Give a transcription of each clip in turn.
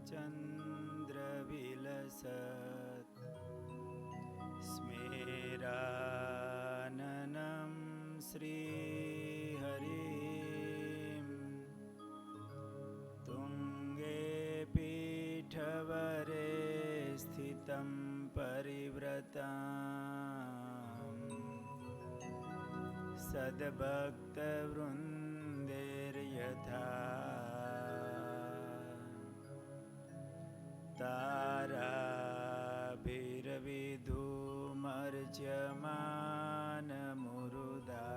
चन्द्रविलसत् स्मेराननं श्रीहरिं तुङ्गे पीठवरे स्थितं परिव्रताम् सद्भक्तवृन्देर्यथा ताराभिर्विधूमर्च्यमानमुरुदा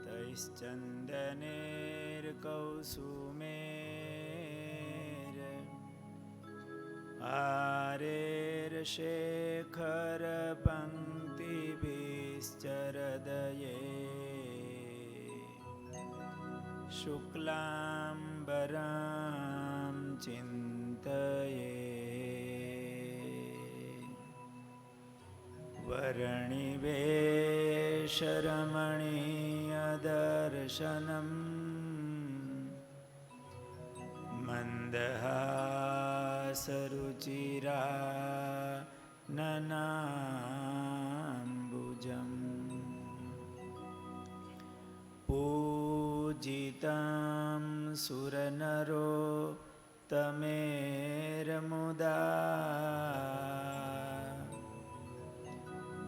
तैश्चन्दनेर्कौसुमेर आरेर्शेखरपङ्क्तिभिश्चरदये शुक्लाम्बरां चिन्तये वर्णिवेशरमणीयदर्शनम् मन्दहासरुचिरा ननाम्बुजम् पूजितं सुरनरो तमेरमुदा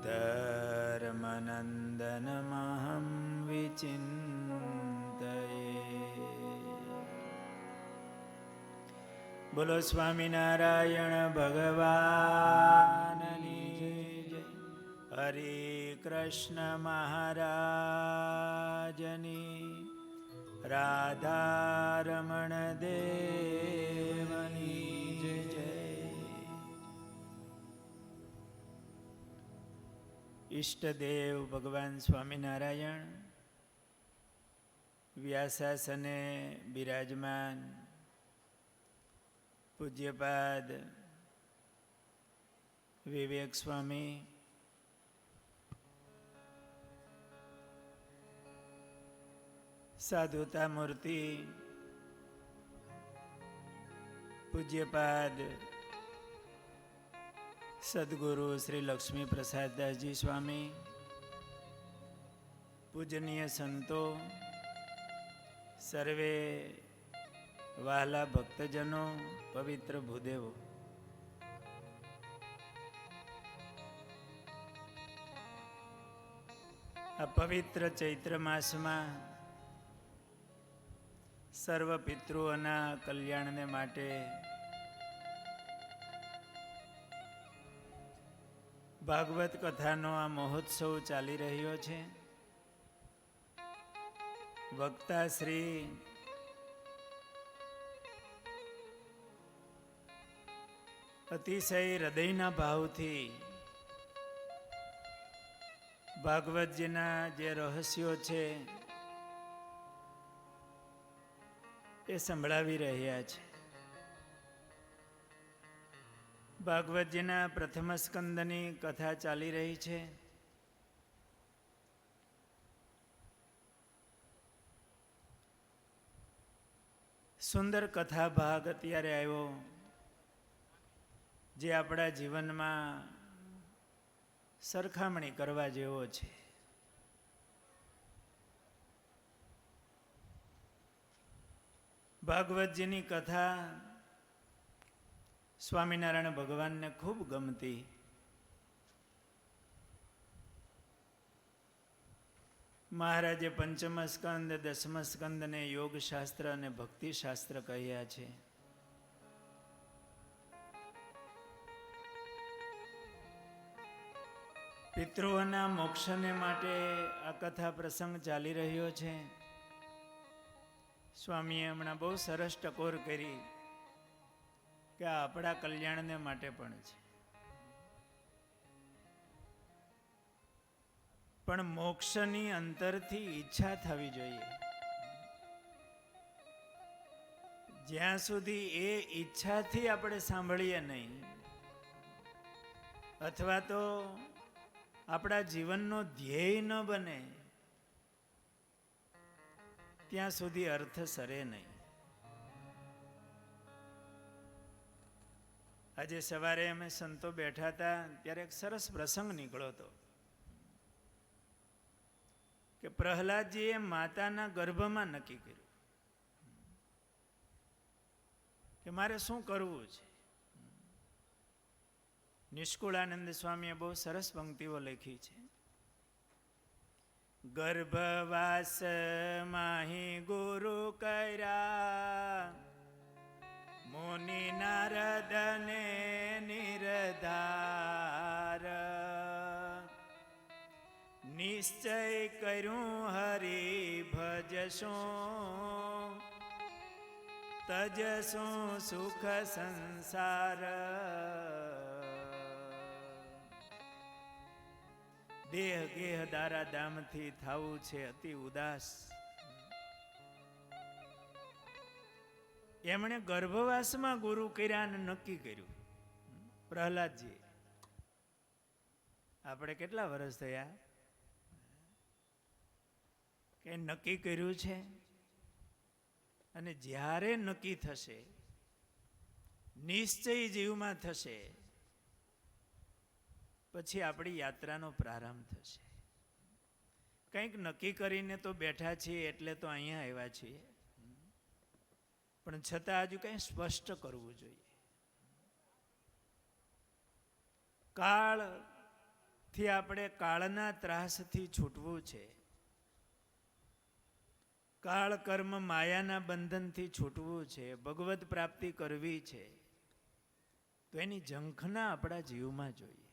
धर्मनन्दनमहं विचिन्तये। बोलो स्वामिनारायण भगवाननी जय। हरे कृष्ण महाराजनी, राधारमण देवनी जय जय। ઈષ્ટદેવ ભગવાન સ્વામિનારાયણ વ્યાસાસને બિરાજમાન પૂજ્યપાદ વિવેક સ્વામી, સાધુતા મૂર્તિ પૂજ્યપાદ સદગુરુ શ્રી લક્ષ્મી પ્રસાદદાસજી સ્વામી, પૂજનીય સંતો, સર્વે વહાલા ભક્તજનો, પવિત્ર ભૂદેવો, આ પવિત્ર ચૈત્ર માસમાં સર્વ પિતૃઓના કલ્યાણને માટે ભાગવત કથાનો આ મહોત્સવ ચાલી રહ્યો છે. વક્તા શ્રી અતિશય હૃદયના ભાવથી ભાગવતજીના જે રહસ્યો છે એ સંભળાવી રહ્યા છે. ભાગવતજીના પ્રથમ સ્કંદની કથા ચાલી રહી છે. સુંદર કથા ભાગ અત્યારે આવ્યો જે આપણા જીવનમાં સરખામણી કરવા જેવો છે. ભાગવતજીની કથા સ્વામિનારાયણ ભગવાનને ખૂબ ગમતી. મહારાજે પંચમ સ્કંદ, દસમ સ્કંદને યોગશાસ્ત્ર અને ભક્તિશાસ્ત્ર કહ્યા છે. પિતૃઓના મોક્ષને માટે આ કથા પ્રસંગ ચાલી રહ્યો છે. સ્વામીએ હમણાં બહુ સરસ ટકોર કરી કે આ આપણા કલ્યાણને માટે પણ છે. પણ મોક્ષની અંતરથી ઈચ્છા થવી જોઈએ. જ્યાં સુધી એ ઈચ્છાથી આપણે સાંભળીએ નહીં, અથવા તો આપણા જીવનનો ધ્યેય ન બને, ત્યાં સુધી અર્થ સરે નહીં. આજે સવારે અમે સંતો બેઠા હતા ત્યારે એક સરસ પ્રસંગ નીકળ્યો હતો કે પ્રહલાદજીએ માતાના ગર્ભમાં નક્કી કર્યું કે મારે શું કરવું છે. નિષ્કુળાનંદ સ્વામીએ બહુ સરસ પંક્તિઓ લખી છે. ગર્ભવાસ માહી ગુરુ કર્યા મુનિ નારદ ને નિરધાર નિશ્ચય કર્યું હરિ ભજશું તજશું સુખ સંસાર. દેહ ગેહ દારા દામથી થાવું છે અતિ ઉદાસ. એમણે ગર્ભવાસમાં ગુરુ કર્યા અને નક્કી કર્યું. પ્રહલાદજી આપણે કેટલા વર્ષ થયા કે નક્કી કર્યું છે, અને જ્યારે નક્કી થશે, નિશ્ચય જીવમાં થશે, પછી આપણી યાત્રાનો પ્રારંભ થશે. કંઈક નક્કી કરીને તો બેઠા છીએ એટલે તો અહીંયા આવ્યા છીએ, પણ છતાં હજુ કંઈ સ્પષ્ટ કરવું જોઈએ. કાળથી આપણે કાળના ત્રાસથી છૂટવું છે, કાળ કર્મ માયાના બંધનથી છૂટવું છે, ભગવત પ્રાપ્તિ કરવી છે, તો એની ઝંખના આપણા જીવમાં જોઈએ.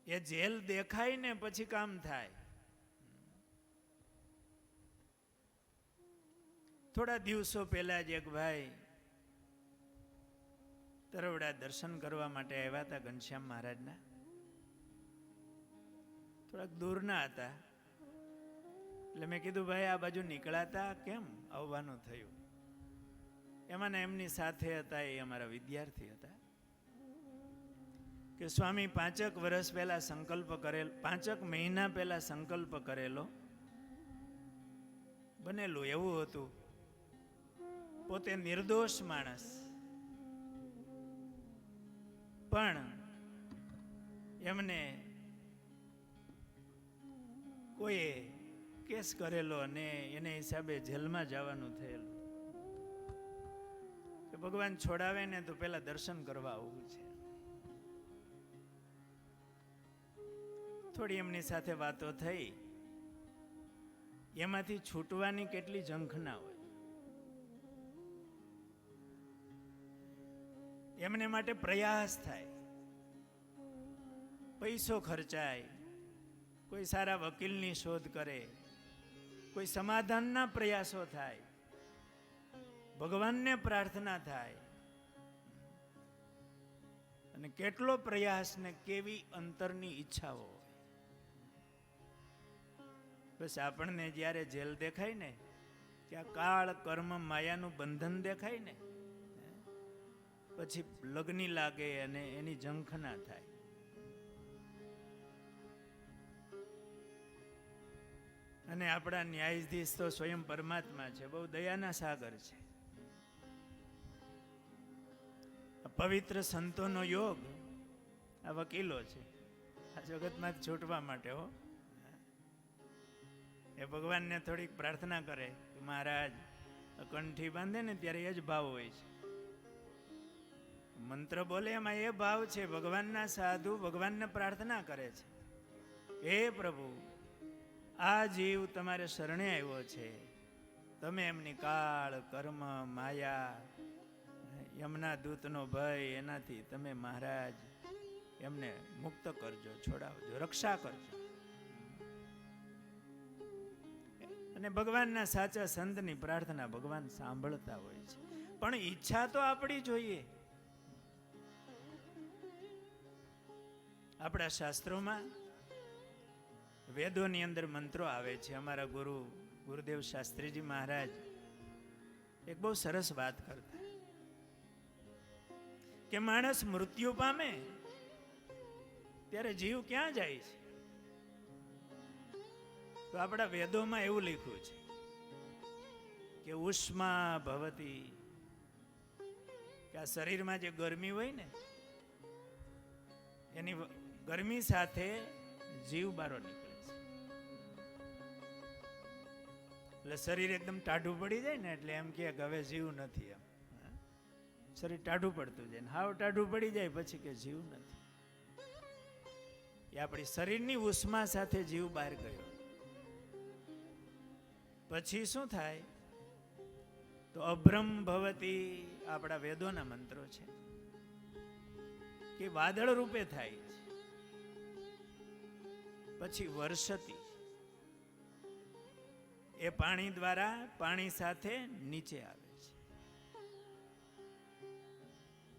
એ જેલ દેખાય ને પછી કામ થાય. થોડા દિવસો પહેલા જ એક ભાઈ તરવડા દર્શન કરવા માટે આવ્યા હતા ઘનશ્યામ મહારાજના. થોડાક દૂરના હતા એટલે મેં કીધું ભાઈ આ બાજુ નીકળાતા કેમ આવવાનું થયું? એમાંના એમની સાથે હતા એ અમારા વિદ્યાર્થી હતા કે સ્વામી 5 વર્ષ પહેલા સંકલ્પ કરેલો, 5 મહિના પહેલા સંકલ્પ કરેલો બનેલું એવું હતું. પોતે નિર્દોષ માણસ, પણ એમને કોઈએ કેસ કરેલો અને એને હિસાબે જેલમાં જવાનું થયેલું. કે ભગવાન છોડાવે ને તો પેલા દર્શન કરવા આવવું છે. થોડી એમની સાથે વાતો થઈ. એમાંથી છૂટવાની કેટલી ઝંખના હોય. એમને માટે પ્રયાસ થાય, પૈસો ખર્ચાય, કોઈ સારા વકીલની શોધ કરે, કોઈ સમાધાનના પ્રયાસો થાય, ભગવાનને પ્રાર્થના થાય, અને કેટલો પ્રયાસ ને કેવી અંતરની ઈચ્છાઓ. બસ આપણને જ્યારે જેલ દેખાય ને, ત્યાં કાળ કર્મ માયાનું બંધન દેખાય ને, પછી લગ્ની લાગે અને એની ઝંખના થાય. અને આપણા ન્યાયાધીશ તો સ્વયં પરમાત્મા છે, બહુ દયાના સાગર છે. પવિત્ર સંતોનો યોગ આ વકીલો છે, આ જગતમાં છૂટવા માટે. હો, એ ભગવાનને થોડીક પ્રાર્થના કરે કે મહારાજ કંઠી બાંધે ને ત્યારે એ જ ભાવ હોય છે. મંત્ર બોલે એમાં એ ભાવ છે. ભગવાનના સાધુ ભગવાનને પ્રાર્થના કરે છે, હે પ્રભુ આ જીવ તમારે શરણે આવ્યો છે, તમે એમની કાળ કર્મ માયા યમના દૂતનો ભય એનાથી તમે મહારાજ એમને મુક્ત કરજો, છોડાવજો, રક્ષા કરજો. અને ભગવાનના સાચા સંતની પ્રાર્થના ભગવાન સાંભળતા હોય છે, પણ ઈચ્છા તો આપણી જોઈએ. આપણા શાસ્ત્રોમાં વેદોની અંદર મંત્રો આવે છે. અમારા ગુરુદેવ શાસ્ત્રીજી મહારાજ એક બહુ સરસ વાત કરતા કે માણસ મૃત્યુ પામે ત્યારે જીવ ક્યાં જાય છે? તો આપણા વેદોમાં એવું લખ્યું છે કે ઉષ્મા ભવતી, કે કે આ શરીરમાં જે ગરમી હોય ને એની ગરમી સાથે જીવ બારો નીકળે છે. એટલે શરીર એકદમ ટાઢું પડી જાય ને એટલે એમ કે હવે જીવ નથી. એમ શરીર ટાઢું પડતું જાય, હાવ ટાઢું પડી જાય પછી કે જીવ નથી. એ આપણી શરીરની ઉષ્મા સાથે જીવ બહાર ગયો. પછી શું થાય તો અભ્રમ ભવતી આપણા વેદોના મંત્રો છે કે વાદળ રૂપે થાય છે. પછી વર્ષતી એ પાણી દ્વારા પાણી સાથે નીચે આવે છે.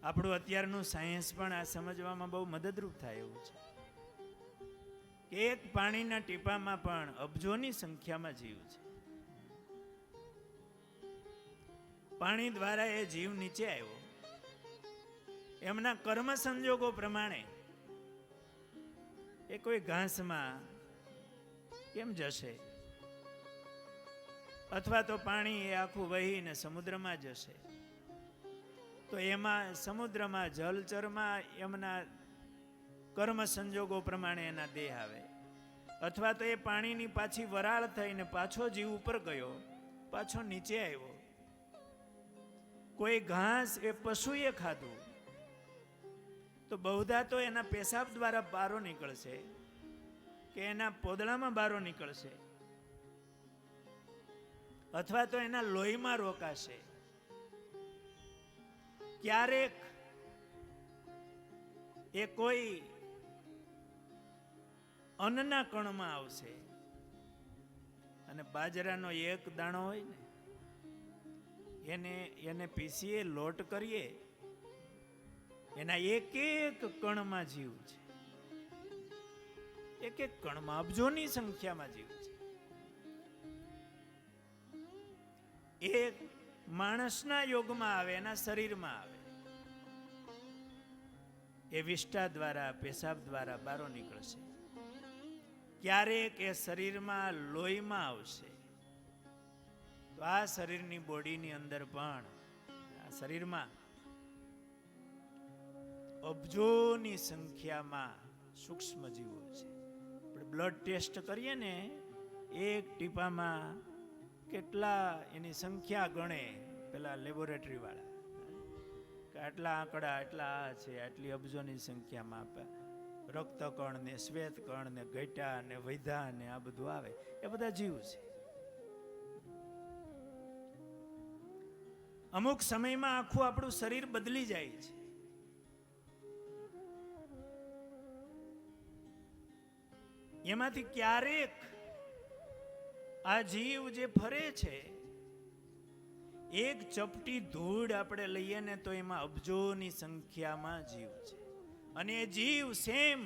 આપણું અત્યારનું સાયન્સ પણ આ સમજવામાં બહુ મદદરૂપ થાય એવું છે કે એક પાણીના ટીપામાં પણ અબજોની સંખ્યામાં જીવ છે. પાણી દ્વારા એ જીવ નીચે આવ્યો. એમના કર્મ સંજોગો પ્રમાણે એ કોઈ ઘાસમાં કેમ જશે, અથવા તો પાણી એ આખું વહીને સમુદ્રમાં જશે, તો એમાં સમુદ્રમાં જલચરમાં એમના કર્મ સંજોગો પ્રમાણે એના દેહ આવે. અથવા તો એ પાણીની પાછી વરાળ થઈને પાછો જીવ ઉપર ગયો, પાછો નીચે આવ્યો. કોઈ ઘાસ એ પશુએ ખાધું તો બહુધા તો એના પેશાબ દ્વારા બારો નીકળશે કે એના પોદળામાં બારો નીકળશે, અથવા તો એના લોહીમાં રોકાશે. ક્યારેક એ કોઈ અન્નના કણમાં આવશે. અને બાજરાનો એક દાણો હોય ને એને પીસીએ, લોટ કરીએ, એના એક એક કણમાં જીવ છે. એક એક કણમાં અબજોની સંખ્યામાં જીવ છે. એ માણસના યોગમાં આવે, એના શરીરમાં આવે. એ વિષ્ટા દ્વારા, પેશાબ દ્વારા બારો નીકળશે. ક્યારેક એ શરીરમાં લોહીમાં આવશે. તો આ શરીરની બોડીની અંદર પણ, આ શરીરમાં અબજોની સંખ્યામાં સૂક્ષ્મ જીવો છે. આપણે બ્લડ ટેસ્ટ કરીએ ને, એક ટીપામાં કેટલા એની સંખ્યા ગણે પેલા લેબોરેટરી વાળા કે આટલા આંકડા, આટલા આ છે, આટલી અબજોની સંખ્યામાં રક્તકણ ને શ્વેતકણ ને ઘટા ને વૈધા ને આ બધું આવે. એ બધા જીવ છે. અમુક સમયમાં આખું આપણું શરીર બદલી જાય છે. એમાંથી ક્યારેક આ જીવ જે ફરે છે, એક ચપટી ધૂળ આપણે લઈએ ને તો એમાં અબજોની સંખ્યામાં જીવ છે. અને એ જીવ સેમ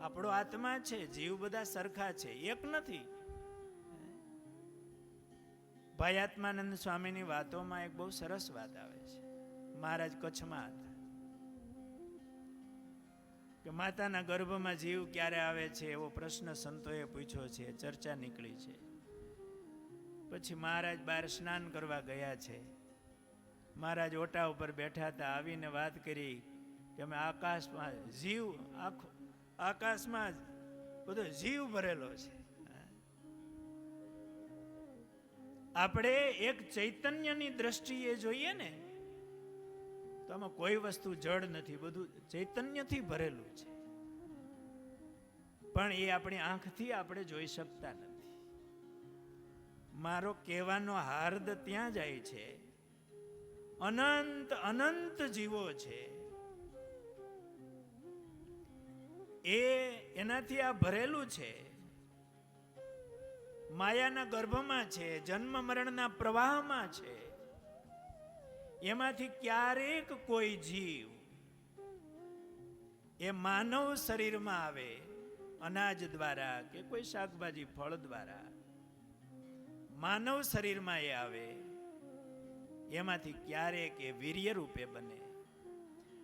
આપણો આત્મા છે. જીવ બધા સરખા છે, એક નથી. ભાઈ આત્માનંદ સ્વામીની વાતોમાં એક બહુ સરસ વાત આવે છે. મહારાજ કચ્છમાં હતા કે માતાના ગર્ભમાં જીવ ક્યારે આવે છે એવો પ્રશ્ન સંતોએ પૂછ્યો છે, ચર્ચા નીકળી છે. પછી મહારાજ બહાર સ્નાન કરવા ગયા છે. મહારાજ ઓટા ઉપર બેઠા હતા, આવીને વાત કરી કે અમે આકાશમાં જીવ, આકાશમાં બધો જીવ ભરેલો છે. આપણે એક ચૈતન્યની દ્રષ્ટિએ જોઈએ ને તો આમાં કોઈ વસ્તુ જડ નથી, બધું ચૈતન્યથી ભરેલું છે. પણ એ આપણી આંખથી આપણે જોઈ શકતા નથી. મારો કહેવાનો હાર્દ ત્યાં જાય છે, અનંત અનંત જીવો છે, એનાથી આ ભરેલું છે. માયાના ગર્ભમાં છે, જન્મ મરણના પ્રવાહમાં છે. એમાંથી ક્યારેક કોઈ જીવ એ માનવ શરીરમાં આવે, અનાજ દ્વારા કે કોઈ શાકભાજી ફળ દ્વારા માનવ શરીરમાં એ આવે. એમાંથી ક્યારેક એ વીર્ય રૂપે બને.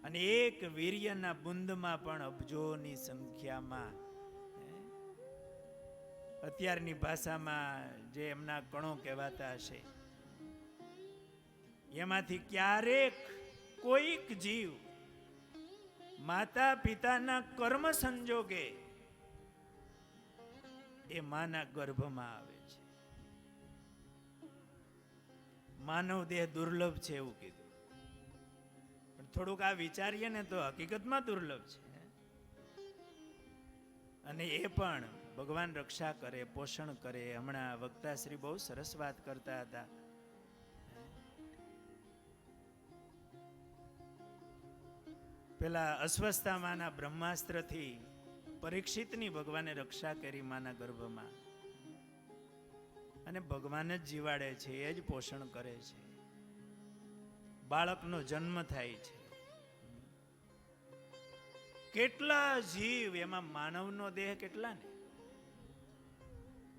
અને એક વીર્યના બુંદમાં પણ અબજોની સંખ્યામાં, અત્યારની ભાષામાં જે એમના કણો કહેવાતા હશે, એમાંથી ક્યારેક કોઈક જીવ માતા પિતાના કર્મ સંજોગે એ માના ગર્ભમાં આવે છે. માનવ દેહ દુર્લભ છે એવું કીધું, પણ થોડુંક આ વિચારીએ ને તો હકીકતમાં દુર્લભ છે. અને એ પણ ભગવાન રક્ષા કરે, પોષણ કરે. હમણાં વક્તાશ્રી બહુ સરસ વાત કરતા હતા. પેલા અસ્વસ્થામાના બ્રહ્માસ્ત્રથી પરીક્ષિતની ભગવાને રક્ષા કરી માના ગર્ભમાં, અને ભગવાન જ જીવાડે છે, એ જ પોષણ કરે છે. બાળકનો જન્મ થાય છે. કેટલા જીવ, એમાં માનવનો દેહ કેટલા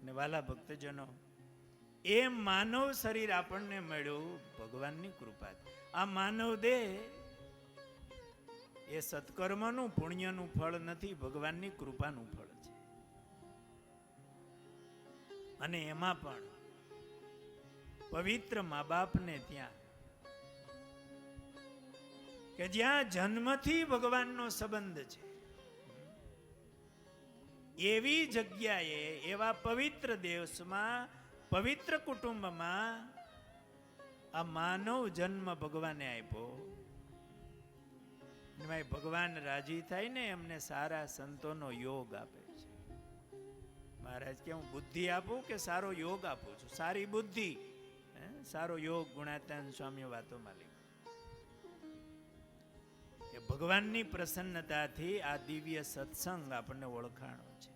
ને વાલા ભક્તજનો, એ માનવ શરીર આપણને મળ્યું ભગવાનની કૃપાથી. આ માનવ દેહ એ સત્કર્મનું પુણ્યનું ફળ નથી, ભગવાનની કૃપાનું ફળ છે. અને એમાં પણ પવિત્ર મા બાપને ત્યાં, કે જ્યાં જન્મથી ભગવાનનો સંબંધ છે, એવી જગ્યાએ, એવા પવિત્ર દેશમાં, પવિત્ર કુટુંબમાં આ માનવ જન્મ ભગવાને આપ્યો. એમાં ભગવાન રાજી થાય ને એમને સારા સંતોનો યોગ આપે છે. મહારાજ કે હું બુદ્ધિ આપું કે સારો યોગ આપું છું? સારી બુદ્ધિ, સારો યોગ. ગુણાતાન સ્વામી વાતોમાં લખ્યું કે ભગવાનની પ્રસન્નતાથી આ દિવ્ય સત્સંગ આપણને ઓળખાણો છે.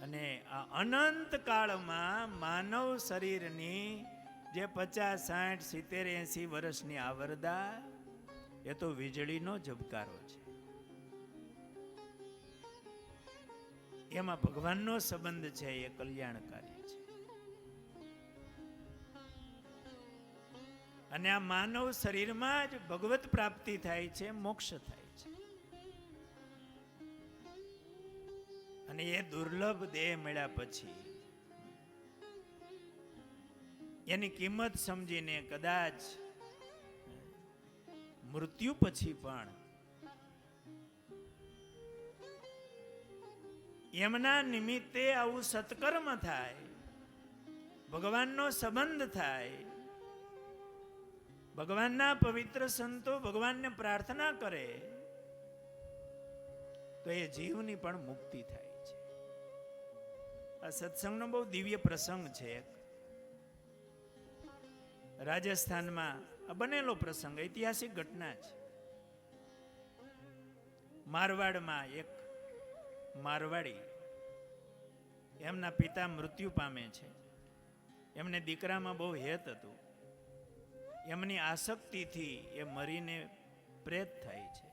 અને આ અનંત કાળમાં માનવ શરીરની જે 50, 60, 70, 80 વર્ષની આવરદા, એ તો વીજળીનો ઝબકારો છે. એમાં ભગવાનનો સંબંધ છે, એ કલ્યાણકારી છે. અને આ માનવ શરીરમાં જ ભગવત પ્રાપ્તિ થાય છે, મોક્ષ થાય છે. અને એ દુર્લભ દેહ મળ્યા પછી એની કિંમત સમજીને કદાચ મૃત્યુ પછી પણ એમના નિમિત્તે આવું સત્કર્મ થાય, ભગવાનનો સંબંધ થાય, ભગવાનના પવિત્ર સંતો ભગવાનને પ્રાર્થના કરે, તો એ જીવની પણ મુક્તિ થાય છે. આ સત્સંગનો બહુ દિવ્ય પ્રસંગ છે. રાજસ્થાનમાં આ બનેલો પ્રસંગ, ઐતિહાસિક ઘટના છે. મારવાડમાં એક મારવાડી, એમના પિતા મૃત્યુ પામે છે. એમને દીકરામાં બહુ હેત હતું. એમની આસક્તિથી એ મરીને પ્રેત થાય છે.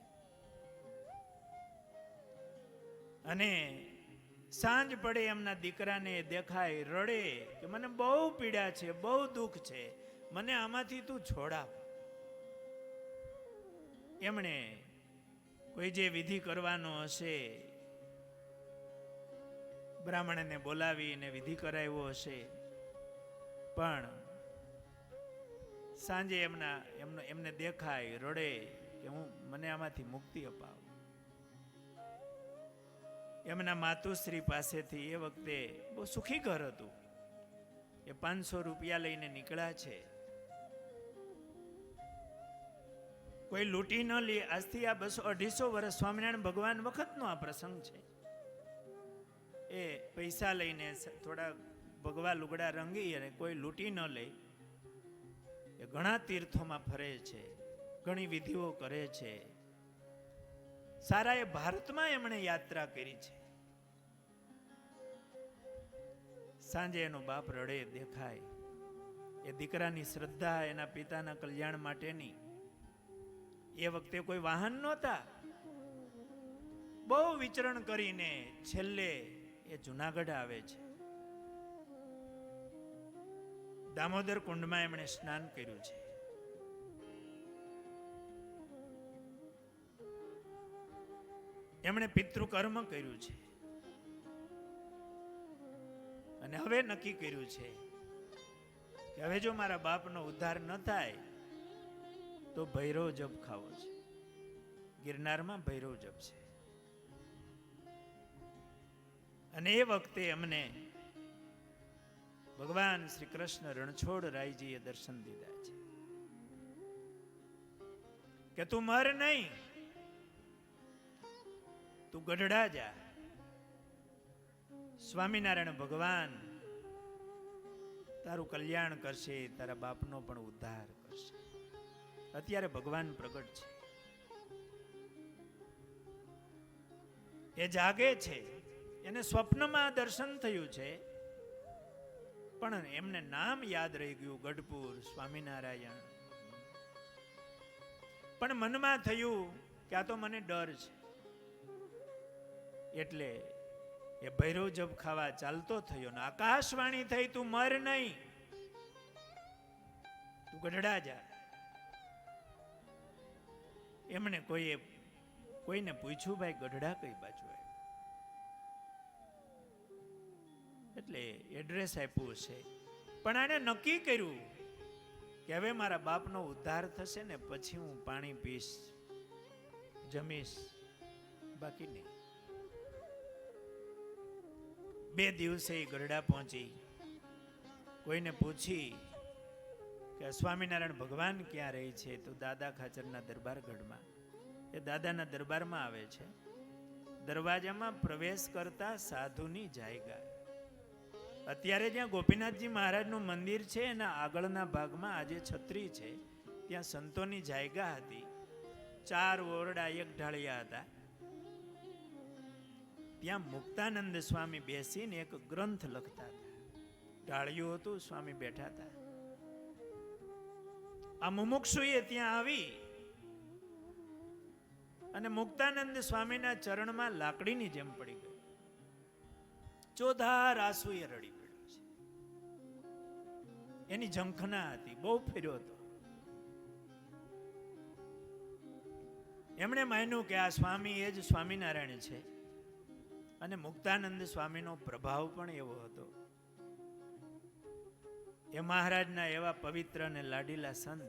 અને સાંજ પડે એમના દીકરાને દેખાય, રડે કે મને બહુ પીડા છે, બહુ દુઃખ છે, મને આમાંથી તું છોડાવ. એમણે કોઈ જે વિધિ કરવાનો હશે, બ્રાહ્મણને બોલાવીને વિધિ કરાવ્યો હશે, પણ સાંજે એમને દેખાય, રડે કે મને આમાંથી મુક્તિ અપાવ. એમના માતુશ્રી પાસેથી, એ વખતે બહુ સુખી ઘર હતું, એ 500 રૂપિયા લઈને નીકળ્યા છે. કોઈ લૂંટી ન લે. આજથી આ 200-250 વર્ષ, સ્વામિનારાયણ ભગવાન વખતનો આ પ્રસંગ છે. એ પૈસા લઈને થોડા ભગવા લુગડા રંગી અને કોઈ લૂંટી ન લે. એ ઘણા તીર્થોમાં ફરે છે, ઘણી વિધિઓ કરે છે. સારા એ ભારતમાં એમણે યાત્રા કરી છે. સાંજે એનો બાપ રડે દેખાય. એ દીકરાની શ્રદ્ધા, એના પિતાના કલ્યાણ માટેની. એ વખતે કોઈ વાહન નહોતા. બહુ વિચરણ કરીને છેલ્લે એ જુનાગઢ આવે છે. દામોદર કુંડમાં એમણે સ્નાન કર્યું છે. એમણે પિતૃકર્મ કર્યું છે. અને હવે નક્કી કર્યું છે કે હવે જો મારા બાપનો ઉદ્ધાર ન થાય તો ભૈરવ જપ ખાવો છે. ગિરનારમાં ભૈરવ જપ છે. અને એ વખતે અમને ભગવાન શ્રી કૃષ્ણ રણછોડ રાયજીએ દર્શન દીધા છે કે તું મર નહીં, તું ગઢડા જા. સ્વામિનારાયણ ભગવાન તારું કલ્યાણ કરશે, તારા બાપનો પણ ઉદ્ધાર કરશે. અત્યારે ભગવાન પ્રગટ છે, એ જાગે છે, એને સ્વપ્નમાં દર્શન થયું છે, પણ એમને નામ યાદ રહી ગયું ગઢપુર સ્વામિનારાયણ. પણ મનમાં થયું કે આ તો મને ડર છે, એટલે એ ભૈરવ જપ ખાવા ચાલતો થયો ને આકાશવાણી થઈ, તું મર નહીં, તું ગઢડા જા. એમણે કોઈને પૂછ્યું, ભાઈ ગઢડા કઈ બાજુ? એટલે એડ્રેસ આપ્યું છે. પણ આને નક્કી કર્યું કે હવે મારા બાપનો ઉદ્ધાર થશે ને પછી હું પાણી પીશ, જમીશ, બાકી નહીં. 2 દિવસે ગઢડા પહોંચી. કોઈને પૂછી કે સ્વામિનારાયણ ભગવાન ક્યાં રહે છે? તો દાદા ખાચરના દરબારગઢમાં. એ દાદાના દરબારમાં આવે છે. દરવાજામાં પ્રવેશ કરતા સાધુની જાયગા. અત્યારે જ્યાં ગોપીનાથજી મહારાજનું મંદિર છે એના આગળના ભાગમાં આજે છત્રી છે, ત્યાં સંતોની જાયગા હતી. 4 ઓરડા એક ઢાળિયા હતા. ત્યાં મુક્તાનંદ સ્વામી બેસીને એક ગ્રંથ લખતા હતા. ઢાળિયું હતું, સ્વામી બેઠા હતા. આ મુમુક્ષુએ ત્યાં આવી અને મુક્તાનંદ સ્વામીના ચરણમાં લાકડીની જેમ પડી ગઈ. ચોધાર આંસુએ રડી પડ્યો છે. એની ઝંખના હતી, બહુ ફેર્યો હતો. એમણે માન્યું કે આ સ્વામી એ જ સ્વામિનારાયણ છે. અને મુક્તાનંદ સ્વામીનો પ્રભાવ પણ એવો હતો. એ મહારાજના એવા પવિત્ર અને લાડીલા સંત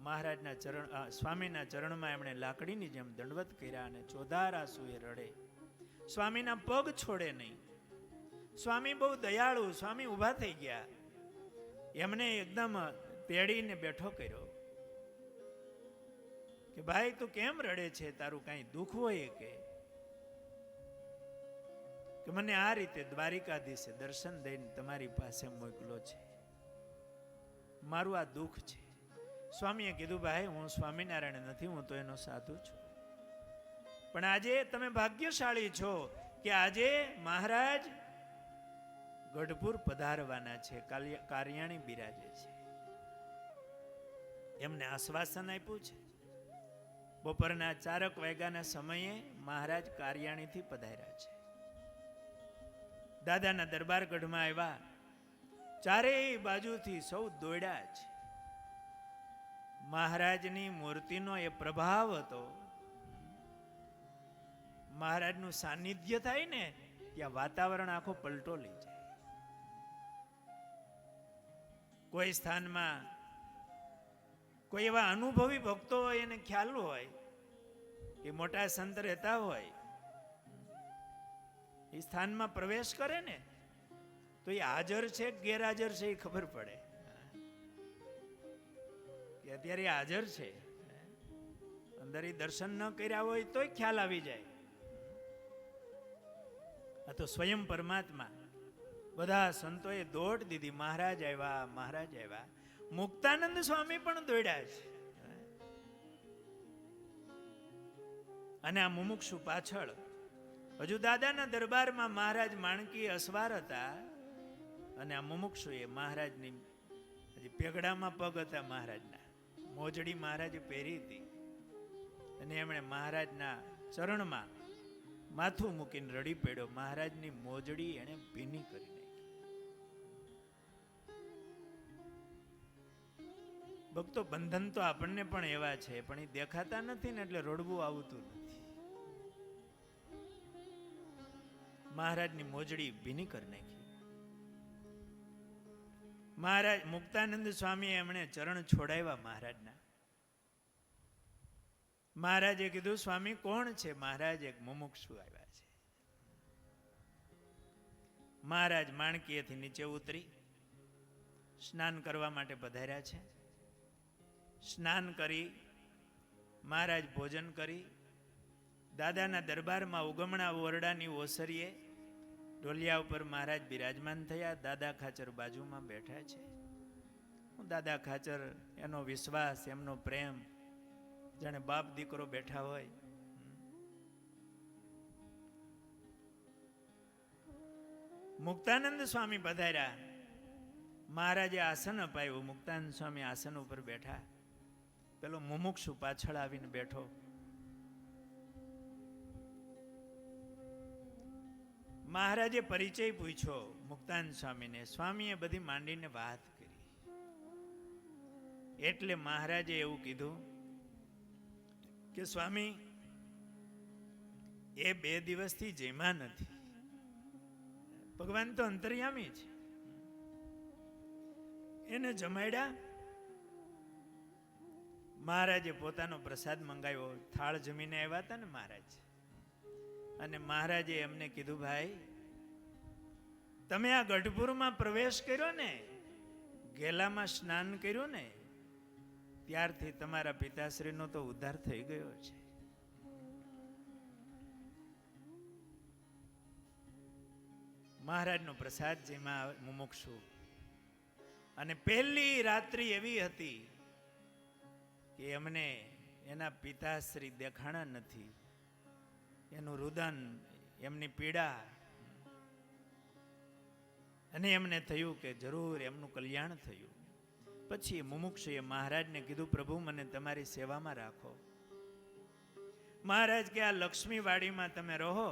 મહારાજના સ્વામીના ચરણમાં એમણે લાકડીની જેમ દંડવત કર્યા અને ચોધાર આંસુએ રડે. સ્વામીના પગ છોડે નહીં. સ્વામી બહુ દયાળુ. સ્વામી ઊભા થઈ ગયા, એમને એકદમ તેડીને બેઠો કર્યો કે ભાઈ તું કેમ રડે છે? તારું કાંઈ દુઃખ હોય કે મને આ રીતે દ્વારિકાધીશે દર્શન દઈને તમારી પાસે મોકલો છે, મારું આ દુઃખ છે. સ્વામીએ કીધું, ભાઈ હું સ્વામિનારાયણ નથી, હું તો એનો સાધુ છું. પણ આજે તમે ભાગ્યશાળી છો કે આજે મહારાજ ગઢપુર પધારવાના છે, કારિયાણી બિરાજે છે. એમને આશ્વાસન આપ્યું છે. બપોરના 4 વાગ્યાના સમયે મહારાજ કારિયાણીથી પધાર્યા છે. દાદાના દરબારગઢમાં આવ્યા. ચારેય બાજુથી સૌ દોડ્યા છે. મહારાજની મૂર્તિનો એ પ્રભાવ હતો. મહારાજનું સાનિધ્ય થાય ને ત્યાં વાતાવરણ આખો પલટો લઈ જાય. કોઈ સ્થાનમાં કોઈ એવા અનુભવી ભક્તો હોય, એને ખ્યાલ હોય કે મોટા સંત રહેતા હોય, એ સ્થાનમાં પ્રવેશ કરે ને તો એ હાજર છે કે ગેરહાજર છે એ ખબર પડે કે અત્યારે હાજર છે. અંદર એ દર્શન ન કર્યા હોય તોય ખ્યાલ આવી જાય. આ તો સ્વયં પરમાત્મા. બધા સંતોએ દોડ દીધી, મહારાજ આવ્યા, મહારાજ આવ્યા. મુક્તાનંદ સ્વામી પણ દોડ્યા છે. અને આ મુમુક્ષુ પાછળ હજુ દાદાના દરબારમાં મહારાજ માણકી અસવાર હતા. અને આ મુમુક્ષુએ મહારાજની હજી પેગડામાં પગ હતા, મહારાજના મોજડી મહારાજે પહેરી હતી. અને એમણે મહારાજના ચરણમાં માથું મૂકીને રડી પડ્યો. મહારાજની મોજડી એને ભીની કરી નાખી. ભક્તો, બંધન તો આપણને પણ એવા છે, પણ એ દેખાતા નથી ને એટલે રડવું આવતું નથી. મહારાજની મોજડી ભીની કરી નાખી. મહારાજ મુક્તાનંદ સ્વામી એમણે ચરણ છોડાવ્યા મહારાજના. મહારાજે કીધું, સ્વામી કોણ છે? મહારાજ એક મુમુક્ષુ આવ્યા છે. મહારાજ માણકીએથી નીચે ઉતરી સ્નાન કરવા માટે પધાર્યા છે. સ્નાન કરી મહારાજ ભોજન કરી દાદાના દરબારમાં ઉગમણા ઓરડાની ઓસરીએ ઢોલિયા ઉપર મહારાજ બિરાજમાન થયા. દાદા ખાચર બાજુમાં બેઠા છે. દાદા ખાચર, એનો વિશ્વાસ, એમનો પ્રેમ, જાણે બાપ દીકરો બેઠા હોય. મુક્તાનંદ સ્વામી પધાર્યા. મહારાજે આસન અપાયું. મુક્તાનંદ સ્વામી આસન ઉપર બેઠા. પેલો મુમુક્ષુ પાછળ આવીને બેઠો. મહારાજે પરિચય પૂછ્યો મુક્તાનંદ સ્વામીને. સ્વામીએ બધી માંડીને વાત કરી. એટલે મહારાજે એવું કીધું કે સ્વામી એ 2 દિવસથી જેમાં નથી. ભગવાન તો અંતર્યામી છે. એને જમાડ્યા. મહારાજે પોતાનો પ્રસાદ મંગાવ્યો. થાળ જમીને આવ્યા હતા ને મહારાજ. અને મહારાજે એમને કીધું, ભાઈ તમે આ ગઢપુરમાં પ્રવેશ કર્યો ને, ગેલામાં સ્નાન કર્યું ને, ત્યારથી તમારા પિતાશ્રીનો તો ઉદ્ધાર થઈ ગયો છે. મહારાજનો પ્રસાદ જેમાં મુમુક્ષુ. અને પહેલી રાત્રિ એવી હતી કે એમને એના પિતાશ્રી દેખાણા નથી. એનું રુદન, એમની પીડા, અને એમને થયું કે જરૂર એમનું કલ્યાણ થયું. પછી મુમુક્ષુએ મહારાજને કીધું, પ્રભુ મને તમારી સેવામાં રાખો. મહારાજ કે આ લક્ષ્મીવાડીમાં તમે રહો.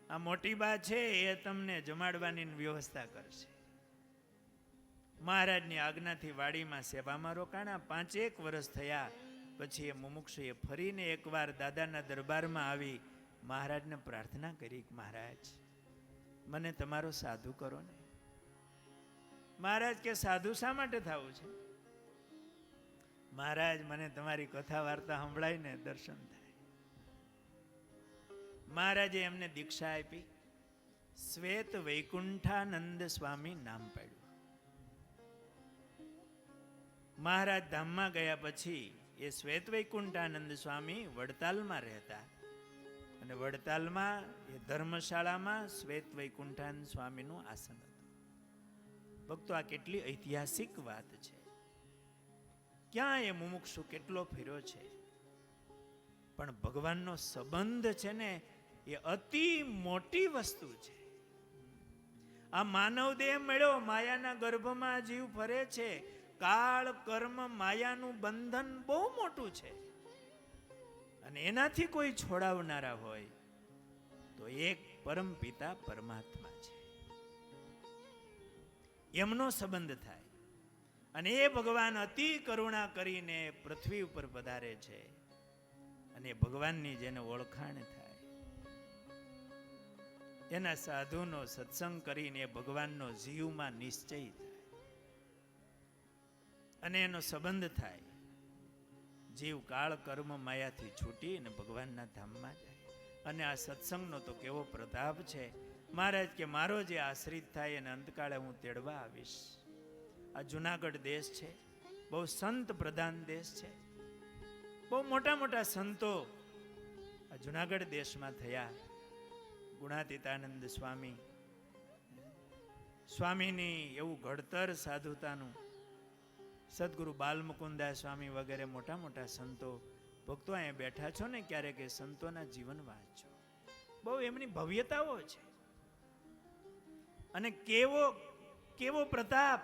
આ મોટી બા છે એ તમને જમાડવાની વ્યવસ્થા કરશે. મહારાજની આજ્ઞાથી વાડીમાં સેવામાં રોકાણા. 5 વર્ષ થયા. પછી એ મુમુક્ષુએ ફરીને એકવાર દાદાના દરબારમાં આવી મહારાજને પ્રાર્થના કરી કે મહારાજ મને તમારો સાધુ કરો ને. મહારાજ કે સાધુ શા માટે થવું છે? મહારાજ મને તમારી કથા વાર્તા સંભળાય ને દર્શન થાય. મહારાજે એમને દીક્ષા આપી. શ્વેત વૈકુંઠાનંદ સ્વામી નામ પાડ્યું. મહારાજ ધામમાં ગયા પછી એ શ્વેત વૈકુંઠાનંદ સ્વામી વડતાલમાં રહેતા. અને વડતાલમાં એ ધર્મશાળામાં શ્વેત વૈકુંઠાનંદ સ્વામીનું આસન હતું. ભક્તો, આ કેટલી ઐતિહાસિક વાત છે. ક્યાં એ મુમુક્ષુ કેટલો ફેર્યો છે, પણ ભગવાનનો સંબંધ છે ને એ અતિ મોટી વસ્તુ છે. આ માનવ દેહ મળ્યો, માયાના ગર્ભમાં જીવ ફરે છે. કાળ કર્મ માયાનું બંધન બહુ મોટું છે. અને એનાથી કોઈ છોડાવનારા હોય તો એક પરમ પિતા પરમાત્મા છે. એમનો સંબંધ થાય. અને એ ભગવાન અતિ કરુણા કરીને પૃથ્વી ઉપર પધારે છે. અને ભગવાનની જેને ઓળખાણ થાય, એના સાધુનો સત્સંગ કરીને ભગવાનનો જીવમાં નિશ્ચય થાય અને એનો સંબંધ થાય. જીવ કાળ કર્મ માયાથી છૂટી અને ભગવાનના ધામમાં જાય. અને આ સત્સંગનો તો કેવો પ્રતાપ છે. મહારાજ કે મારો જે આશ્રિત થાય એને અંતકાળે હું તેડવા આવીશ. આ જુનાગઢ દેશ છે, બહુ સંત પ્રધાન દેશ છે. બહુ મોટા મોટા સંતો આ જુનાગઢ દેશમાં થયા. ગુણાતીતાનંદ સ્વામી, સ્વામીની એવું ઘડતર સાધુતાનું, સદગુરુ બાલમુકુદાસ સ્વામી વગેરે મોટા મોટા સંતો. ભક્તો અહીંયા બેઠા છો ને, ક્યારેક એ સંતોના જીવન વાંચો. બહુ એમની ભવ્યતાઓ છે. અને કેવો કેવો પ્રતાપ.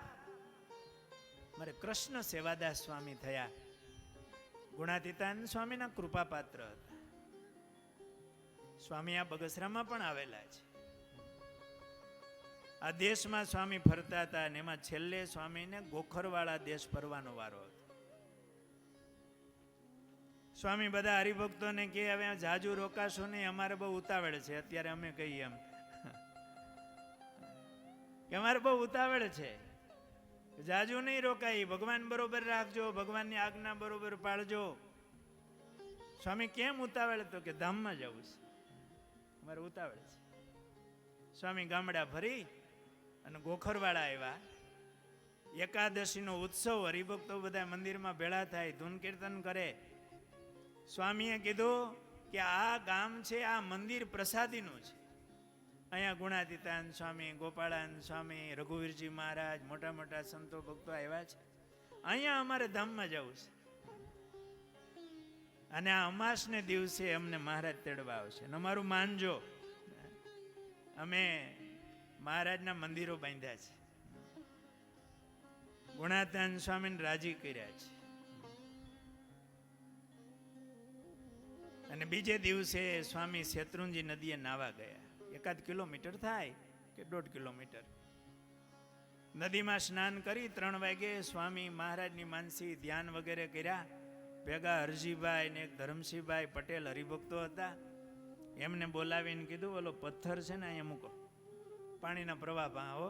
મારે કૃષ્ણ સેવાદાસ સ્વામી થયા. ગુણાતીતાનંદ સ્વામીના કૃપા પાત્ર હતા. સ્વામી આ બગસરામાં પણ આવેલા છે. આ દેશમાં સ્વામી ફરતા હતા અને એમાં છેલ્લે સ્વામીને ગોખરવાળા દેશ ફરવાનો વારો હતો. સ્વામી બધા હરિભક્તોને કે હવે જાજુ રોકાશો નહીં, અમારે બહુ ઉતાવળ છે. અત્યારે અમે કહીએ એમ કે અમારે બહુ ઉતાવળ છે, જાજુ નહીં રોકાય, ભગવાન બરોબર રાખજો, ભગવાનની આજ્ઞા બરોબર પાળજો. સ્વામી કેમ ઉતાવળ? તો કે ધામમાં જવું છે, અમારે ઉતાવળ છે. સ્વામી ગામડા ફરી અને ગોખરવાળા આવ્યા. એકાદશીનો ઉત્સવ, હરિભક્તો બધા મંદિરમાં ભેળા થાય, ધૂન કીર્તન કરે. સ્વામીએ કીધું કે આ ગામ છે, આ મંદિર પ્રસાદીનું છે. અહીંયા ગુણાતીતાન સ્વામી, ગોપાળાન સ્વામી, રઘુવીરજી મહારાજ, મોટા મોટા સંતો ભક્તો આવ્યા છે. અહીંયા અમારે ધામમાં જવું છે. અને આ અમાસને દિવસે અમને મહારાજ તેડવા આવશે. અમારું માનજો, અમે મહારાજના મંદિરો બાંધ્યા છે, ગુણાતાન સ્વામીને રાજી કર્યા છે. અને બીજે દિવસે સ્વામી શેત્રુંજી નદીએ નાવા ગયા. 1 કિલોમીટર થાય કે 1.5 કિલોમીટર. નદીમાં સ્નાન કરી 3 વાગે સ્વામી મહારાજની માનસી ધ્યાન વગેરે કર્યા. ભેગા હરજીભાઈ ને એક ધરમસિંહભાઈ પટેલ હરિભક્તો હતા. એમને બોલાવીને કીધું, ઓલો પથ્થર છે ને અહીંયા મૂકો, પાણીના પ્રવાહ પાહો,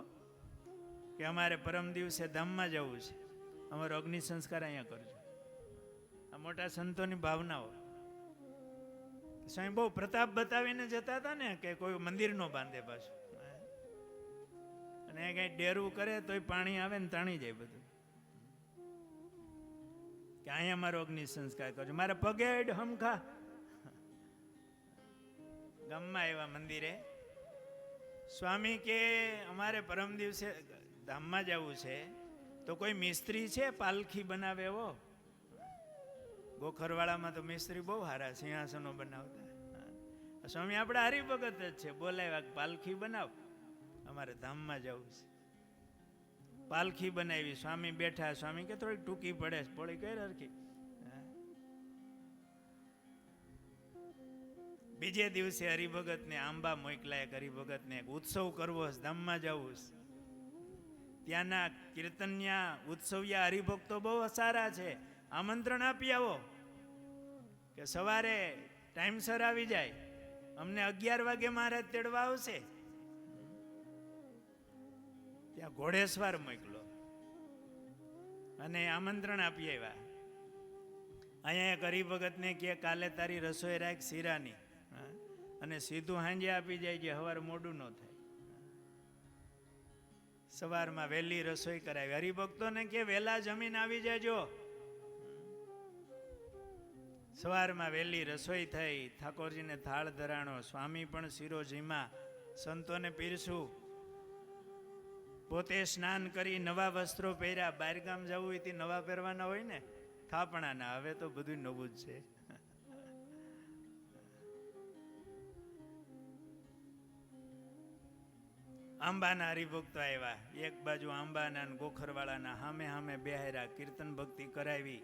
કે અમારે પરમ દિવસે ધામમાં જવું છે, અમારો અગ્નિ સંસ્કાર અહીંયા કરજો. આ મોટા સંતોની ભાવનાઓ. સ્વામી બહુ પ્રતાપ બતાવીને જતા હતા ને, કે કોઈ મંદિર નો બાંધે પાછું, અને કઈ ડેરવું કરે તોય પાણી આવે ને તાણી જાય બધું, કે અહીંયા મારો અગ્નિ સંસ્કાર કરજો. મારે પગે હમખા ગામમાં આવ્યા મંદિરે. સ્વામી કે અમારે પરમ દિવસે ધામમાં જવું છે, તો કોઈ મિસ્ત્રી છે પાલખી બનાવે એવો? ગોખરવાળામાં તો મિસ્ત્રી બહુ સારા સિંહાસનો બનાવતા. સ્વામી આપણે હરિભગત જ છે, બોલાવ્યા પાલખી બનાવ, અમારે ધામમાં જવું છે. પાલખી બનાવી, સ્વામી બેઠા. સ્વામી કે થોડીક ટૂંકી પડે, પોળી કઈ હરખી. બીજે દિવસે હરિભગત ને આંબા મોકલાય, હરિભગત ને ઉત્સવ કરવો, ધામમાં જવું. ત્યાંના કીર્તન્યા ઉત્સવ્યા હરિભક્તો બહુ સારા છે, આમંત્રણ આપી આવો, કે સવારે ટાઈમસર આવી જાય, અમને 11 વાગે મહારાજ તેડવા આવશે. ત્યાં ઘોડેશ્વર મોકલો અને આમંત્રણ આપી આવ્યા. અહીંયા એક હરિભગતને કે કાલે તારી રસોઈ રાખ શીરાની, અને સીધું હાંજે આપી જાય, જે સવાર મોડું ન થાય. સવારમાં વહેલી રસોઈ કરાવી. હરિભક્તોને કે વહેલા જમીન આવી જાજો. સવારમાં વહેલી રસોઈ થઈ, ઠાકોરજીને થાળ ધરાણો. સ્વામી પણ શીરો જીમા, સંતોને પીરસું. પોતે સ્નાન કરી નવા વસ્ત્રો પહેર્યા. બહારગામ જવું હોય તે નવા પહેરવાના હોય ને, થાપણાના. હવે તો બધું નવું જ છે. આંબાના હરિભક્તો આવ્યા. એક બાજુ આંબાના ગોખરવાળાના સામે સામે બેહાર્યા, કીર્તન ભક્તિ કરાવી,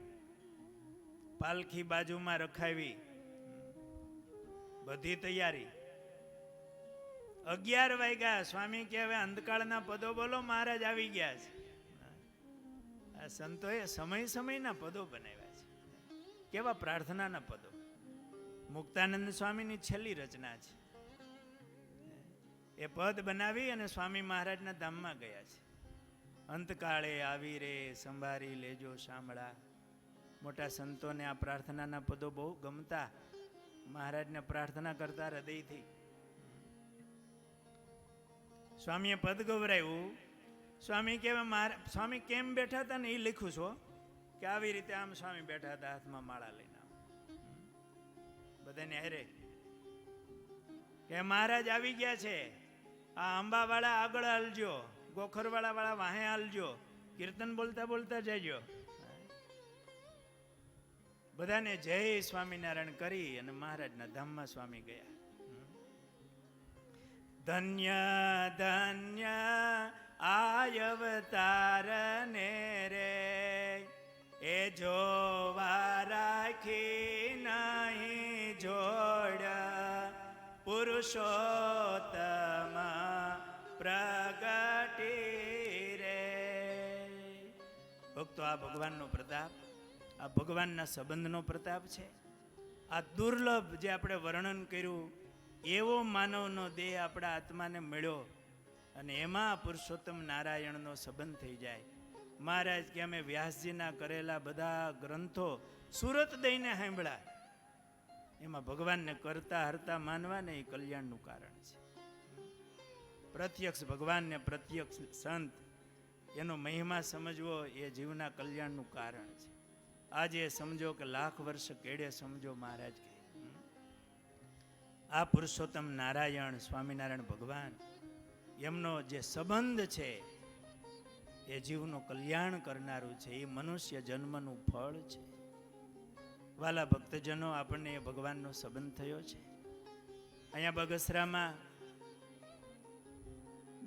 પાલખી બાજુમાં રખાવી, બધી તૈયારી. 11 વાગ્યા. સ્વામી કે હવે અંધકાળના પદો બોલો, મહારાજ આવી ગયા છે. આ સંતોએ સમય સમયના પદો બનાવ્યા છે. કેવા પ્રાર્થનાના પદો. મુક્તાનંદ સ્વામીની છેલ્લી રચના છે. એ પદ બનાવી અને સ્વામી મહારાજના ધામમાં ગયા છે. અંતકાળે આવી રે સંભાળી લેજો શામળા. મોટા સંતોને આ પ્રાર્થનાના પદો બહુ ગમતા. મહારાજને પ્રાર્થના કરતા હૃદયથી. સ્વામીએ પદ ગવરાયું. સ્વામી કહેવા, સ્વામી કેમ બેઠા હતા ને એ લખ્યું છો, કે આવી રીતે આમ સ્વામી બેઠા હતા, હાથમાં માળા લઈને. બધાને હારે કે મહારાજ આવી ગયા છે. આ આંબાવાળા આગળ હાલજો, ગોખરવાળા વાહે હાલજો, કીર્તન બોલતા બોલતા જજો. બધાને જય સ્વામિનારાયણ કરી અને મહારાજના ધામમાં સ્વામી ગયા. ધન્ય ધન્ય આયવતાર ને રે, એ જોવા રાખી નહીં જોડ, પુરુષોત્તમ પ્રગટી રે. ભક્તો, આ ભગવાનનો પ્રતાપ, આ ભગવાનના સંબંધનો પ્રતાપ છે. આ દુર્લભ જે આપણે વર્ણન કર્યું, એવો માનવનો દેહ આપણા આત્માને મળ્યો. અને એમાં પુરુષોત્તમ નારાયણનો સંબંધ થઈ જાય. મહારાજ કે અમે વ્યાસજીના કરેલા બધા ગ્રંથો સુરત દઈને સાંભળ્યા, એમાં ભગવાનને કરતા હરતા માનવા ને એ કલ્યાણનું કારણ છે. પ્રત્યક્ષ ભગવાનને પ્રત્યક્ષ સંત એનો મહિમા સમજવો એ જીવના કલ્યાણનું કારણ છે. આજે સમજો કે લાખ વર્ષ કેડે સમજો મહારાજ કે આ પુરુષોત્તમ નારાયણ સ્વામિનારાયણ ભગવાન એમનો જે સંબંધ છે એ જીવનું કલ્યાણ કરનારું છે, એ મનુષ્ય જન્મનું ફળ છે. વાલા ભક્તજનો, આપણને એ ભગવાનનો સંબંધ થયો છે. અહીંયા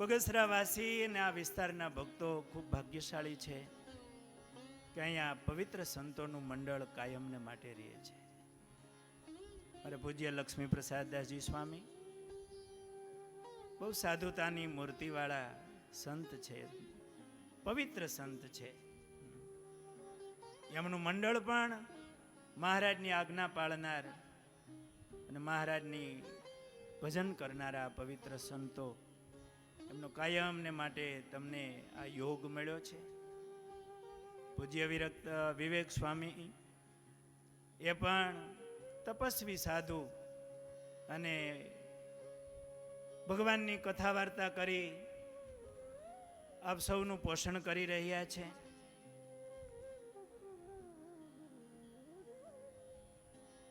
બગસરાવાસી અને આ વિસ્તારના ભક્તો ખૂબ ભાગ્યશાળી છે કે અહીંયા પવિત્ર સંતોનું મંડળ કાયમને માટે રહે છે. મારે પૂજ્ય લક્ષ્મી પ્રસાદદાસજી સ્વામી બહુ સાધુતાની મૂર્તિવાળા સંત છે, પવિત્ર સંત છે. એમનું મંડળ પણ મહારાજની આજ્ઞા પાળનાર અને મહારાજની ભજન કરનારા પવિત્ર સંતો, એમનો કાયમને માટે તમને આ યોગ મળ્યો છે. પૂજ્ય વિવેક સ્વામી એ પણ તપસ્વી સાધુ અને ભગવાનની કથા વાર્તા કરી આપ સૌનું પોષણ કરી રહ્યા છે.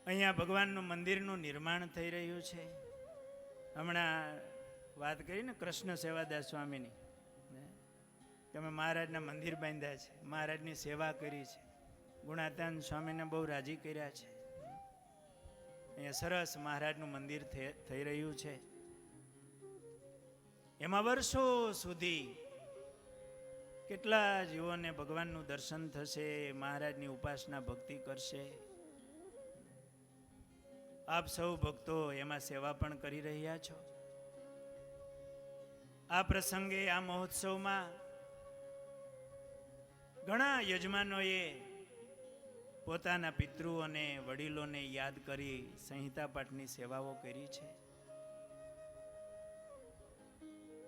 અહીંયા ભગવાનનું મંદિરનું નિર્માણ થઈ રહ્યું છે. હમણાં વાત કરી ને કૃષ્ણ સેવાદાસ સ્વામીની, કે અમે મહારાજના મંદિર બાંધ્યા છે, મહારાજની સેવા કરી છે, ગુણાતાન સ્વામીને બહુ રાજી કર્યા છે. અહીંયા સરસ મહારાજનું મંદિર થઈ રહ્યું છે. એમાં વર્ષો સુધી કેટલા જીવોને ભગવાનનું દર્શન થશે, મહારાજની ઉપાસના ભક્તિ કરશે. આપ સૌ ભક્તો એમાં સેવા પણ કરી રહ્યા છો. આ પ્રસંગે આ મહોત્સવમાં ઘણા યજમાનોએ પોતાના પિતૃ અને વડીલોને યાદ કરી સંહિતા પાઠની સેવાઓ કરી છે.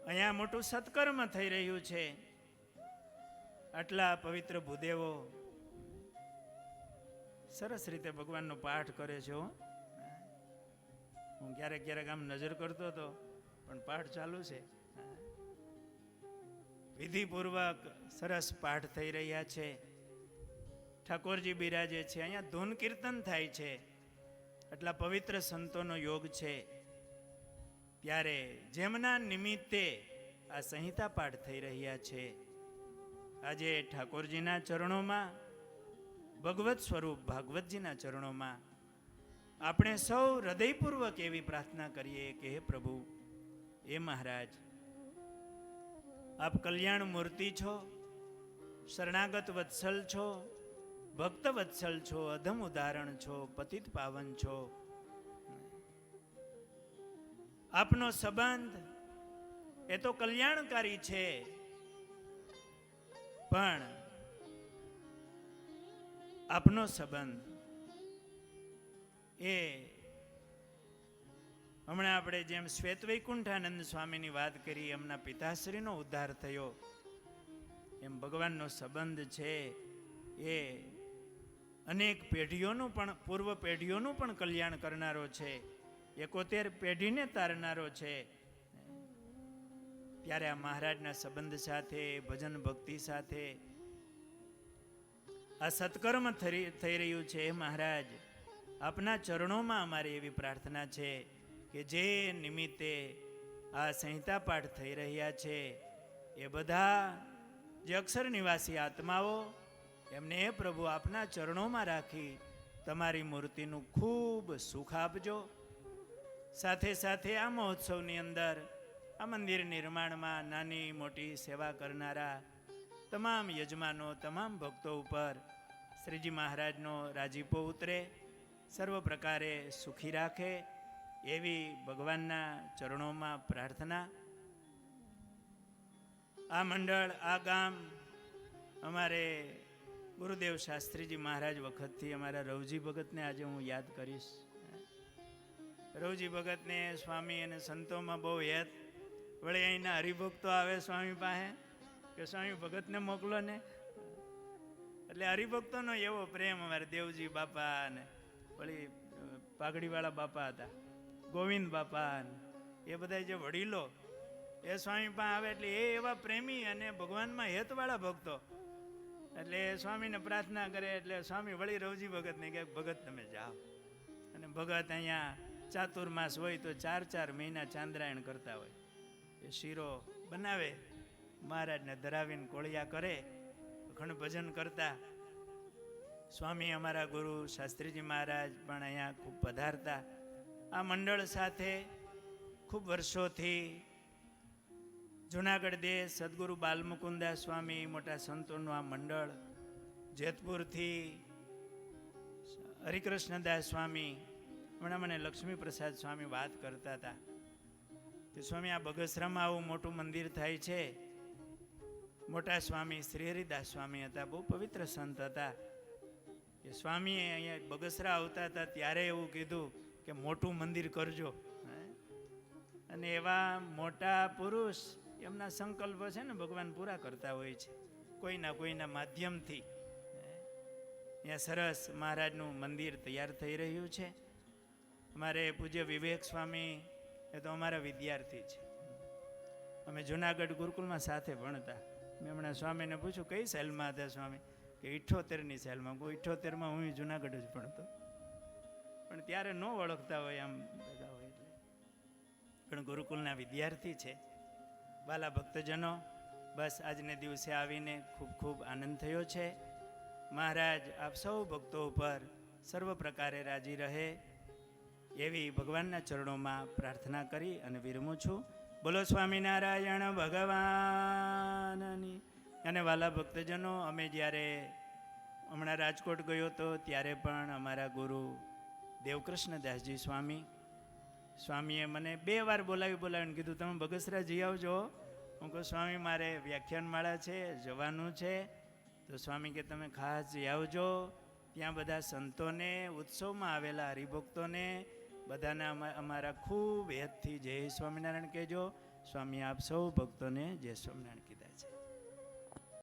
અહીંયા મોટું સત્કર્મ થઈ રહ્યું છે. આટલા પવિત્ર ભૂદેવો સરસ રીતે ભગવાનનો પાઠ કરે છે. હું ક્યારેક ક્યારેક આમ નજર કરતો હતો, પણ પાઠ ચાલુ છે. વિધિપૂર્વક સરસ પાઠ થઈ રહ્યા છે. ઠાકોરજી બિરાજે છે. અહીંયા ધૂન કીર્તન થાય છે. એટલા પવિત્ર સંતોનો યોગ છે. ત્યારે જેમના નિમિત્તે આ સંહિતા પાઠ થઈ રહ્યા છે, આજે ઠાકોરજીના ચરણોમાં, ભગવત સ્વરૂપ ભાગવતજીના ચરણોમાં આપણે સૌ હૃદયપૂર્વક એવી પ્રાર્થના કરીએ કે હે પ્રભુ, હે મહારાજ, આપ કલ્યાણ મૂર્તિ છો, શરણાગત વત્સલ છો, ભક્ત વત્સલ છો, અધમ ઉદાહરણ છો, પતિત પાવન છો. આપનો સંબંધ એ તો કલ્યાણકારી છે, પણ આપનો સંબંધ એ હમણાં આપણે જેમ શ્વેત વૈકુંઠાનંદ સ્વામીની વાત કરી, એમના પિતાશ્રીનો ઉદ્ધાર થયો, એમ ભગવાનનો સંબંધ છે એ અનેક પેઢીઓનું પણ, પૂર્વ પેઢીઓનું પણ કલ્યાણ કરનારો છે, 71 પેઢીને તારનારો છે. ત્યારે આ મહારાજના સંબંધ સાથે, ભજન ભક્તિ સાથે આ સત્કર્મ થઈ રહ્યું છે. મહારાજ, આપના ચરણોમાં અમારી એવી પ્રાર્થના છે કે જે નિમિત્તે આ સંહિતા પાઠ થઈ રહ્યા છે, એ બધા જે અક્ષર નિવાસી આત્માઓ, એમને પ્રભુ આપના ચરણોમાં રાખી તમારી મૂર્તિનું ખૂબ સુખ આપજો. સાથે સાથે આ મહોત્સવની અંદર, આ મંદિર નિર્માણમાં નાની મોટી સેવા કરનારા તમામ યજમાનો, તમામ ભક્તો ઉપર શ્રીજી મહારાજનો રાજીપો ઉતરે, સર્વ પ્રકારે સુખી રાખે, એવી ભગવાનના ચરણોમાં પ્રાર્થના. આ મંડળ, આ ગામ અમારે ગુરુદેવ શાસ્ત્રીજી મહારાજ વખતથી અમારા રવજી ભગતને આજે હું યાદ કરીશ. રવજી ભગતને સ્વામી અને સંતોમાં બહુ હેત, વળી અહીંના હરિભક્તો આવે સ્વામી પાસે કે સ્વામી ભગતને મોકલો ને. એટલે હરિભક્તોનો એવો પ્રેમ અમારે દેવજી બાપા ને વળી પાઘડીવાળા બાપા હતા, ગોવિંદ બાપા એ બધા જે વડીલો એ સ્વામી પાસે આવે એટલે એ એવા પ્રેમી અને ભગવાનમાં હેતવાળા ભક્તો. એટલે સ્વામીને પ્રાર્થના કરે એટલે સ્વામી વળી રવજી ભગતને કહે ભગત તમે જાઓ. અને ભગત અહીંયા ચાતુર્માસ હોય તો 4 મહિના ચાંદ્રાયણ કરતા હોય. એ શીરો બનાવે, મહારાજને ધરાવીને કોળિયા કરે, અખંડ ભજન કરતા. સ્વામી અમારા ગુરુ શાસ્ત્રીજી મહારાજ પણ અહીંયા ખૂબ પધારતા. આ મંડળ સાથે ખૂબ વર્ષોથી જુનાગઢ દેશ સદગુરુ બાલમુકુદાસ સ્વામી મોટા સંતોનું આ મંડળ, જેતપુરથી હરિકૃષ્ણદાસ સ્વામી, હમણાં મને લક્ષ્મી પ્રસાદ સ્વામી વાત કરતા હતા કે સ્વામી આ બગસરામાં આવું મોટું મંદિર થાય છે. મોટા સ્વામી શ્રી હરિદાસ સ્વામી હતા, બહુ પવિત્ર સંત હતા. કે સ્વામીએ અહીંયા બગસરા આવતા હતા ત્યારે એવું કીધું કે મોટું મંદિર કરજો. અને એવા મોટા પુરુષ એમના સંકલ્પો છે ને ભગવાન પૂરા કરતા હોય છે કોઈના માધ્યમથી. અહીંયા સરસ મહારાજનું મંદિર તૈયાર થઈ રહ્યું છે. અમારે પૂજ્ય વિવેક સ્વામી એ તો અમારા વિદ્યાર્થી છે. અમે જુનાગઢ ગુરુકુલમાં સાથે ભણતા. મેં હમણાં સ્વામીને પૂછ્યું કઈ સાલમાં હતા સ્વામી? કે 78ની સાલમાં. 78માં હું જુનાગઢ જ ભણતો, પણ ત્યારે ન ઓળખતા હોય આમ ભેગા હોય એટલે. પણ ગુરુકુલના વિદ્યાર્થી છે. વાલા ભક્તજનો, બસ આજને દિવસે આવીને ખૂબ ખૂબ આનંદ થયો છે. મહારાજ આપ સૌ ભક્તો ઉપર સર્વ પ્રકારે રાજી રહે એવી ભગવાનના ચરણોમાં પ્રાર્થના કરી અને વિરમું છું. બોલો સ્વામિનારાયણ ભગવાનની. અને વાલા ભક્તજનો, અમે જ્યારે હમણાં રાજકોટ ગયો હતો ત્યારે પણ અમારા ગુરુ દેવકૃષ્ણદાસજી સ્વામીએ મને 2 વાર બોલાવીને કીધું તમે બગસરા જઈ આવજો. હું કહું સ્વામી મારે વ્યાખ્યાનમાળા છે, જવાનું છે. તો સ્વામી કે તમે ખાસ જઈ આવજો. ત્યાં બધા સંતોને, ઉત્સવમાં આવેલા હરિભક્તોને બધાને અમારા ખૂબ હેતથી જય સ્વામિનારાયણ કહેજો. સ્વામી આપ સૌ ભક્તોને જય સ્વામિનારાયણ કીધા.